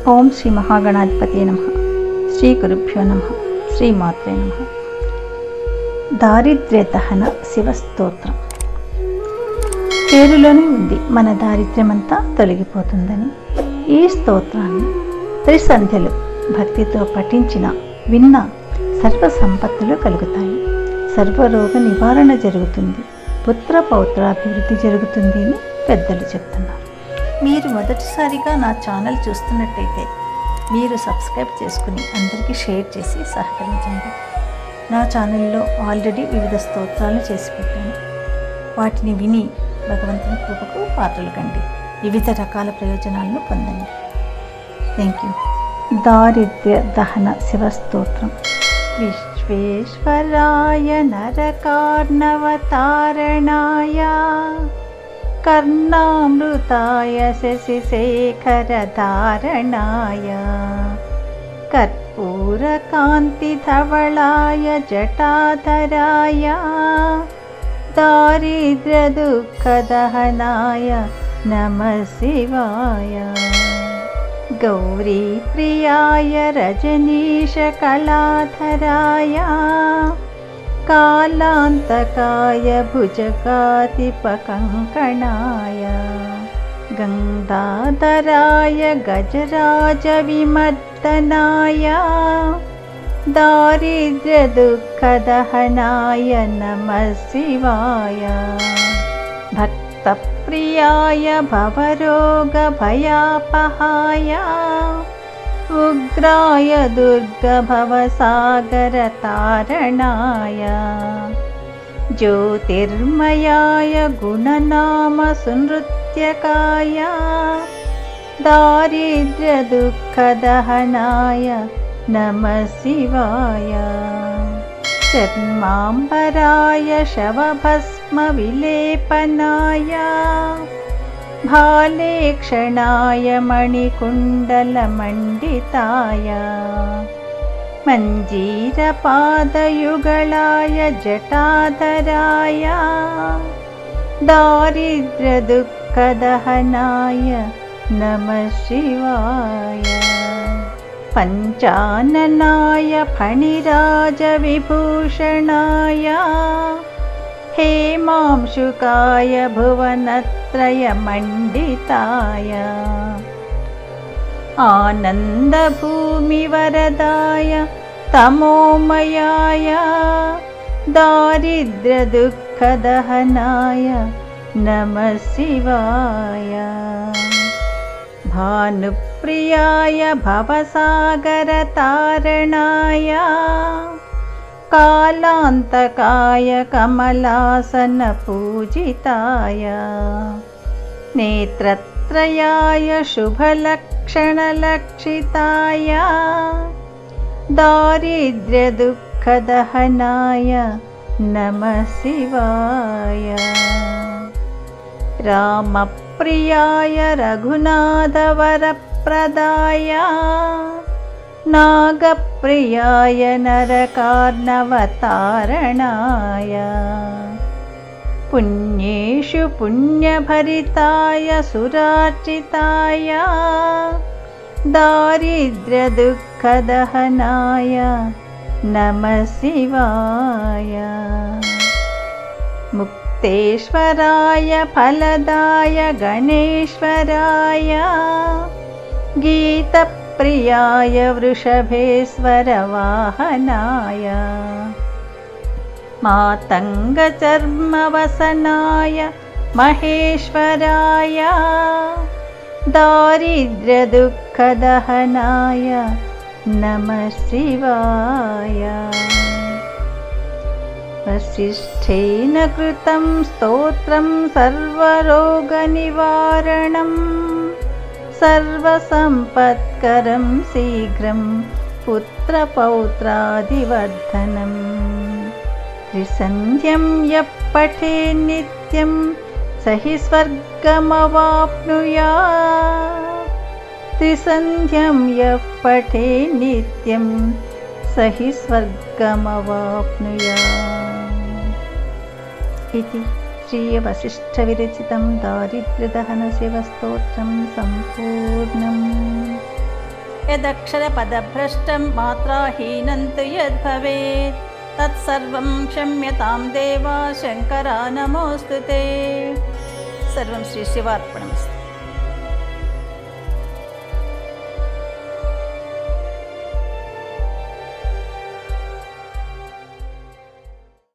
ఓం శ్రీ మహాగణాధిపతి నమః. శ్రీ గురుభ్యో నమః. శ్రీమాత్రే నమః. దారిద్ర్య దహన శివస్తోత్రం. పేరులోనే ఉంది మన దారిద్ర్యమంతా తొలగిపోతుందని. ఈ స్తోత్రాన్ని త్రిసంధ్యలు భక్తితో పఠించిన విన్న సర్వ సంపత్తులు కలుగుతాయి. సర్వరోగ నివారణ జరుగుతుంది. పుత్ర పౌత్రాభివృద్ధి జరుగుతుంది అని పెద్దలు చెప్తున్నారు. మీరు మొదటిసారిగా నా ఛానల్ చూస్తున్నట్టయితే మీరు సబ్స్క్రైబ్ చేసుకుని అందరికీ షేర్ చేసి సహకరించండి. నా ఛానల్లో ఆల్రెడీ వివిధ స్తోత్రాలు చేసి పెట్టాను. వాటిని విని భగవంతుని కృపకు పాత్రలు కండి. వివిధ రకాల ప్రయోజనాలను పొందండి. Thank you. దారిద్ర్య దహన శివస్తోత్రం. విశ్వేశ్వరాయ నరకార్ణవతారణాయ కర్ణామృతాయ శశిశేఖరధారణాయ కర్పూరకాంతిధవళాయ జటాధరాయ దారిద్ర్యదుఃఖదహనాయ నమః శివాయ. गौरीप्रियाय रजनीशकलाधराय कालान्तकाय भुजगातिपकङ्कणाय गङ्गाधराय गजराजविमर्दनाय दारिद्र्यदुःखदहनाय नमः शिवाय. प्रियाय भवरोगभयापहाय उग्राय दुर्गभवसागरतारणाय ज्योतिर्मयाय गुणनामसुनृत्यकाय दारिद्र्यदुःखदहनाय नमः शिवाय. चर्माम्बराय शवभस्मविलेपनाय भालेक्षणाय मणिकुण्डलमण्डिताय मञ्जीरपादयुगलाय जटाधराय दारिद्र्यदुःखदहनाय नमः शिवाय. पञ्चाननाय फणिराजविभूषणाय हेमांशुकाय भुवनत्रयमण्डिताय आनन्दभूमिवरदाय तमोमयाय दारिद्र्यदुःखदहनाय नमः शिवाय. भानुप्रियाय भवसागरतारणाय कालान्तकाय कमलासनपूजिताय नेत्रत्रयाय शुभलक्षणलक्षिताय दारिद्र्यदुःखदहनाय नमः शिवाय. रामप्रियाय रघुनाथवरप्रदाय नागप्रियाय नरकार्णवतारणाय पुण्येषु पुण्यभरिताय सुरार्चिताय दारिद्र्यदुःखदहनाय नमः शिवाय. मुक्तेश्वराय फलदाय गणेश्वराय गीतप्रियाय वृषभेश्वरवाहनाय मातङ्गचर्मवसनाय महेश्वराय दारिद्र्यदुःखदहनाय नमः शिवाय. वसिष्ठेन कृतं स्तोत्रं सर्वरोगनिवारणं सर्वसम्पत्करं शीघ्रं पुत्रपौत्रादिवर्धनं त्रिसन्ध्यं यः पठेत् नित्यं स हि स्वर्गमवाप्नुयात्. त्रिसन्ध्यं यः पठेत् नित्यं स हि स्वर्गमवाप्नुयात्. इति श्रीवसिष्ठविरचितं दारिद्र्यदहनशिवस्तोत्रं सम्पूर्णम्। यदक्षरपदभ्रष्टं मात्राहीनं तु यद्भवेत् तत्सर्वं क्षम्यतां देवा शङ्करा नमोऽस्तु ते। सर्वं श्री शिवार्पणमस्तु।